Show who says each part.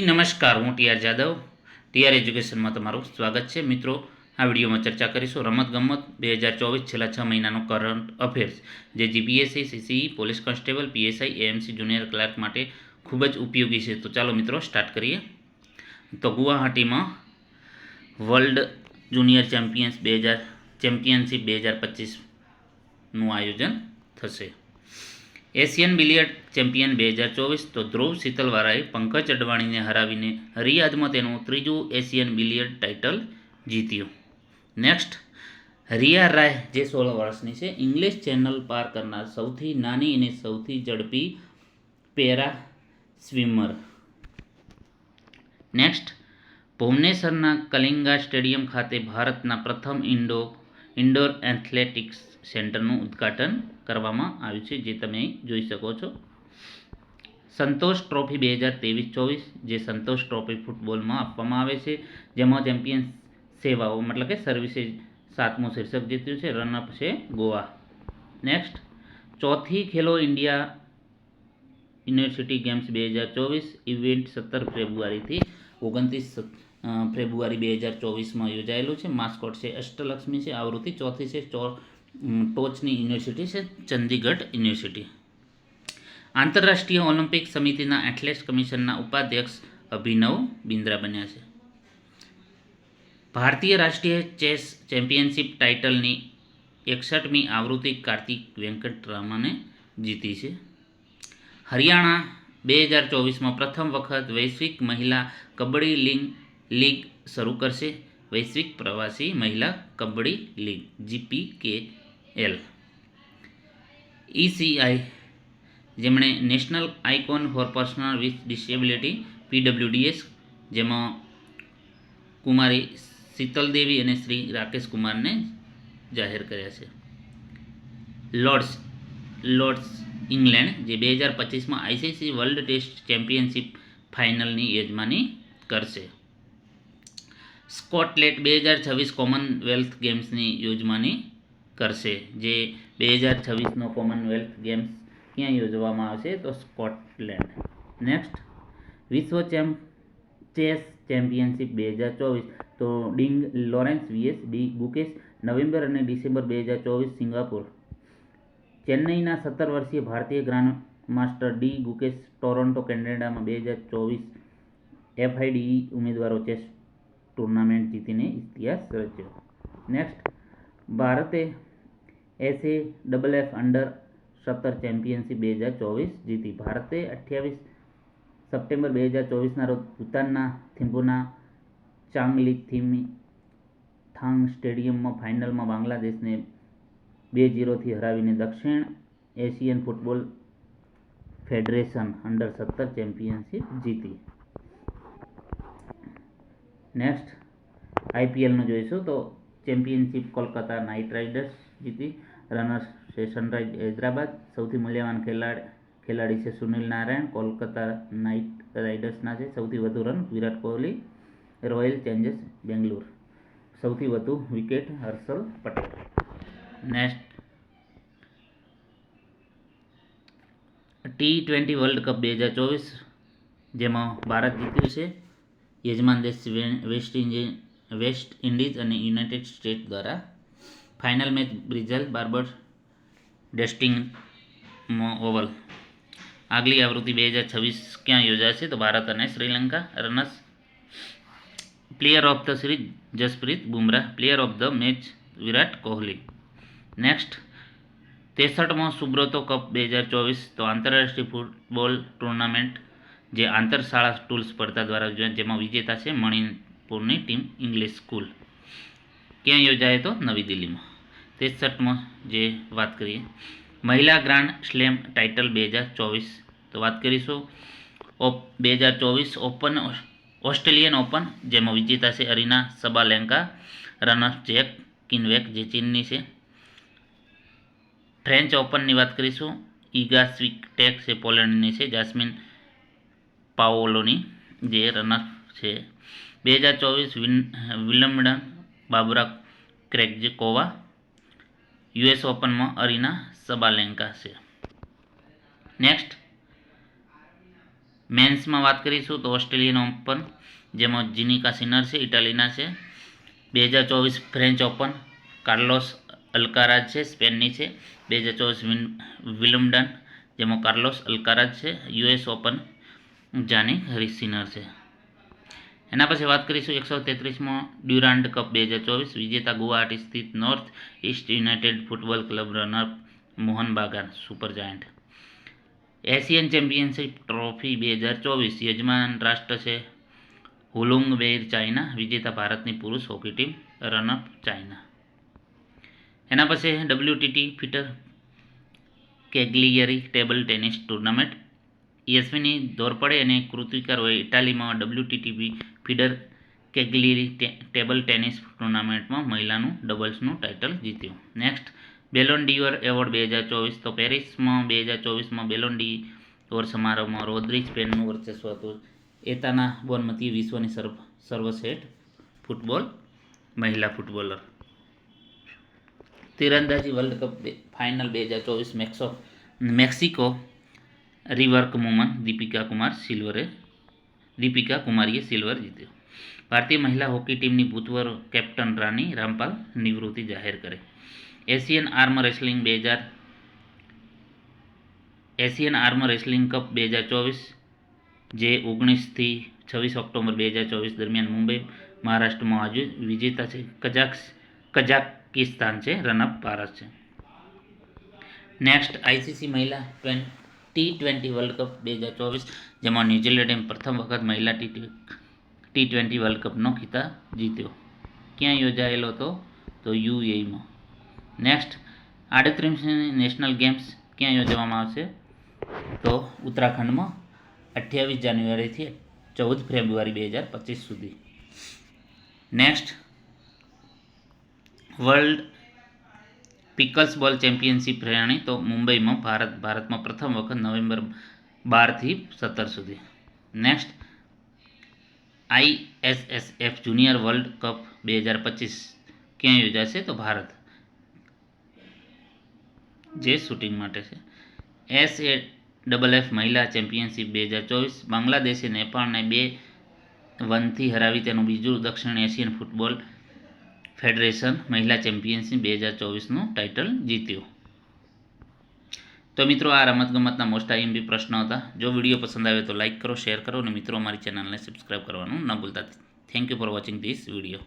Speaker 1: નમસ્કાર, હું TR Jadav. TR એજ્યુકેશનમાં તમારું સ્વાગત છે. મિત્રો, આ વિડીયોમાં ચર્ચા કરીશું રમતગમત 2024 છેલ્લા 6 મહિનાનો કરંટ અફેર્સ, જે GPSC, CCE, police constable, PSI, AMC junior clerk માટે ખૂબ જ ઉપયોગી છે. તો ચાલો મિત્રો સ્ટાર્ટ કરીએ. તો ગુવાહાટીમાં વર્લ્ડ જુનિયર ચેમ્પિયનશિપ 2025નું આયોજન થશે. એશિયન બિલિયર્ડ ચેમ્પિયન 2024, તો ધ્રુવ શીતલવાળાએ પંકજ અડવાણીને હરાવીને રિયાદમાં તેનું ત્રીજું એશિયન બિલિયર્ડ ટાઇટલ જીત્યું. નેક્સ્ટ, રિયા રાય, જે 16 વર્ષની છે, ઇંગ્લિશ ચેનલ પાર કરનાર સૌથી નાની અને સૌથી ઝડપી પેરા સ્વિમર. નેક્સ્ટ, ભુવનેશ્વરના કલિંગા સ્ટેડિયમ ખાતે ભારતના પ્રથમ ઇન્ડોર એથ્લેટિક્સ સેન્ટરનું ઉદ્ઘાટન કરવામાં આવ્યું છે, જે તમે જોઈ શકો છો. સંતોષ ટ્રોફી 2023-24, જે સંતોષ ટ્રોફી ફૂટબોલમાં આપવામાં આવે છે, જેમાં ચેમ્પિયન સેવાઓ મતલબ કે સર્વિસીસ 7મું શીર્ષક જીત્યું છે. રનઅપ છે ગોવા. નેક્સ્ટ, ચોથી ખેલો ઇન્ડિયા યુનિવર્સિટી ગેમ્સ 2024 ઇવેન્ટ 17 ફેબ્રુઆરીથી 29 ફેબ્રુઆરી 2024માં યોજાયેલું છે. માસ્કોટ છે અષ્ટલક્ષ્મી છે. આવૃત્તિ ચોથી છે. ટોચની યુનિવર્સિટી છે ચંદીગઢ યુનિવર્સિટી. આંતરરાષ્ટ્રીય ઓલિમ્પિક સમિતિના એથ્લેટિક્સ કમિશનના ઉપાધ્યક્ષ અભિનવ બિંદ્રા બન્યા છે. ભારતીય રાષ્ટ્રીય ચેસ ચેમ્પિયનશિપ ટાઇટલની 61મી આવૃત્તિ કાર્તિક વેંકટરામને જીતી છે. હરિયાણા 2024માં પ્રથમ વખત વૈશ્વિક મહિલા કબડ્ડી લીગ શરૂ કરશે. વૈશ્વિક પ્રવાસી મહિલા કબડ્ડી લીગ GPKL. ECI, જેમણે national icon for person with disability PWDS, જેમાં કુમારી શીતલ દેવી અને શ્રી રાકેશ કુમારને જાહેર કર્યા છે. લોર્ડ્સ ઇંગ્લેન્ડ, જે 2025માં ICC વર્લ્ડ ટેસ્ટ ચેમ્પિયનશિપ ફાઇનલની યજમાની કરશે. સ્કોટલેન્ડ 2026 કોમનવેલ્થ ગેમ્સની યોજમાની કરશે. જે 2026નો કોમનવેલ્થ ગેમ્સ ક્યાં યોજવામાં આવશે? તો સ્કોટલેન્ડ. નેક્સ્ટ, વિશ્વ ચેસ ચેમ્પિયનશિપ 2024, તો Ding Lawrence vs D Gukesh, November અને ડિસેમ્બર 2024 સિંગાપુર. ચેન્નઈના 17 વર્ષીય ભારતીય grand master D Gukesh Toronto કેનેડામાં 2024 FIDE ઉમેદવારો ચેસ ટુર્નામેન્ટ જીતીને ઇતિહાસ રચ્યો. નેક્સ્ટ, ભારતે SAFF અંડર 17 ચેમ્પિયનશિપ 2024 જીતી. ભારતે 28 સપ્ટેમ્બર 2024ના રોજ ભૂતાનના થિમ્પુના ચાંગલીથાંગ સ્ટેડિયમમાં ફાઇનલમાં બાંગ્લાદેશને 2-0થી હરાવીને દક્ષિણ Asian football federation under 17 championship જીતી. નેક્સ્ટ, IPLનું જોઈશું તો ચેમ્પિયનશિપ કોલકાતા નાઇટ રાઇડર્સ જીતી. રનર્સ છે સનરાઇઝ હૈદરાબાદ. સૌથી મૂલ્યવાન ખેલાડી છે સુનિલ નારાયણ, કોલકાતા નાઇટ રાઇડર્સના છે. સૌથી વધુ run Virat Kohli, royal challengers Bangalore. સૌથી વધુ wicket Harshal Patel. Next, T20 world cup 2024, જેમાં ભારત જીત્યું છે. યજમાન દેશ વેસ્ટ ઇન્ડિઝ અને યુનાઇટેડ સ્ટેટ્સ દ્વારા. ફાઇનલ મેચ બ્રિજલ બાર્બર ડેસ્ટિંગમાં ઓવલ. આગલી આવૃત્તિ 2026 ક્યાં યોજાશે? તો ભારત અને Sri Lanka. Runners player of the series Jasprit Bumrah, player of the match Virat Kohli. Next, 63મો સુબ્રતો કપ 2024, તો આંતરરાષ્ટ્રીય ફૂટબોલ ટુર્નામેન્ટ, જે આંતરશાળા ટૂલ સ્પર્ધા દ્વારા યોજાય, જેમાં વિજેતા છે મણિપુરની ટીમ ઇંગ્લિશ સ્કૂલ. ક્યાં યોજાય? તો નવી દિલ્હીમાં. 63માં જે વાત કરીએ મહિલા ગ્રાન્ડ સ્લેમ ટાઇટલ 2024, તો વાત કરીશું 2024 ઓસ્ટ્રેલિયન ઓપન, જેમાં વિજેતા છે અરીના સબાલેન્કા. રનર્સ જેક કિનવેક, જે ચીનની છે. ફ્રેન્ચ ઓપનની વાત કરીશું. ઈગા સ્વિટેક છે પોલેન્ડની છે. જાસ્મિન પાઓલોની, જે રનર છે. 2024 વિમ્બલ્ડન બાર્બરા ક્રેજકોવા. US ઓપનમાં અરીના સબાલેન્કા છે. નેક્સ્ટ, મેન્સમાં વાત કરીશું તો ઓસ્ટ્રેલિયન ઓપન, જેમાં જીનિકા સિનર છે, ઇટાલીના છે. 2024 ફ્રેન્ચ ઓપન, કાર્લોસ અલ્કારાજ છે, સ્પેનની છે. 2024 વિલ્મડન, જેમાં કાર્લોસ અલ્કારાજ છે. યુએસ ઓપન જાની સિનર છે. એના પછી વાત કરીશું 133માં ડ્યુરાન્ડ કપ 2024, વિજેતા ગુવાહાટી સ્થિત north east united football club, runner Mohun Bagan super giant. Asian championship trophy 2024, યજમાન રાષ્ટ્ર છે હુલુંગ બેર ચાઇના, વિજેતા ભારતની પુરુષ હોકી ટીમ, રનઅપ ચાઇના. એના પછી WTT feeder Cagliari table tennis tournament, Yashaswini Dhorpade અને કૃતિકા રોય ઇટાલીમાં WTT feeder Cagliari table tennis ટુર્નામેન્ટમાં મહિલાનું ડબલ્સનું ટાઇટલ જીત્યું. નેક્સ્ટ, બેલોન ડીઓર એવોર્ડ 2024, તો પેરિસમાં 2024માં બેલોન ડીઓર સમારોહમાં રોદ્રી સ્પેનનું વર્ચસ્વ હતું. એતાના બોનમતી વિશ્વની સર્વશ્રેષ્ઠ ફૂટબોલ મહિલા ફૂટબોલર. તીરંદાજી world cup final 2024, Mexico recurve woman Deepika કુમારીએ સિલ્વર જીત્યો. ભારતીય મહિલા હોકી ટીમની ભૂતપૂર્વ કેપ્ટન રાની રામપાલ નિવૃત્તિ જાહેર કરે. એશિયન આર્મ રેસલિંગ કપ 2024, જે 19થી 26 ઓક્ટોબર 2024 દરમિયાન મુંબઈ, મહારાષ્ટ્રમાં આયોજિત, વિજેતા છે કઝાકિસ્તાન છે, રનઅપ ભારત છે. નેક્સ્ટ, આઈસીસી મહિલા T20 વર્લ્ડ કપ 2024, જેમાં ન્યૂઝીલેન્ડે પ્રથમ વખત મહિલા T20 વર્લ્ડ કપનો ખિતાબ જીત્યો. ક્યાં યોજાયેલો હતો? તો UAEમાં. નેક્સ્ટ, 38મી નેશનલ ગેમ્સ ક્યાં યોજવામાં આવશે? તો ઉત્તરાખંડમાં 28 જાન્યુઆરીથી 14 ફેબ્રુઆરી 2025 સુધી. નેક્સ્ટ, વર્લ્ડ પિકલ્સબોલ ચેમ્પિયનશિપ શ્રેણી, તો મુંબઈમાં ભારતમાં પ્રથમ વખત નવેમ્બર 12થી 17 સુધી. Next, ISSF junior world cup 2025 ક્યાં યોજાશે? તો ભારત, જે શૂટિંગ માટે છે. SAFF મહિલા ચેમ્પિયનશિપ 2024, બાંગ્લાદેશે નેપાળને 2-1થી હરાવી તેનું બીજું દક્ષિણ એશિયન ફૂટબોલ ફેડરેશન મહિલા ચેમ્પિયનશિપ 2024નું ટાઇટલ જીત્યું. તો મિત્રો, આ રમતગમતના મોસ્ટ આઈએમપી પ્રશ્નો હતા. જો વિડીયો પસંદ આવે તો લાઇક કરો, શેર કરો અને મિત્રો અમારી ચેનલને સબસ્ક્રાઈબ કરવાનું ન ભૂલતા. Thank you for watching this video.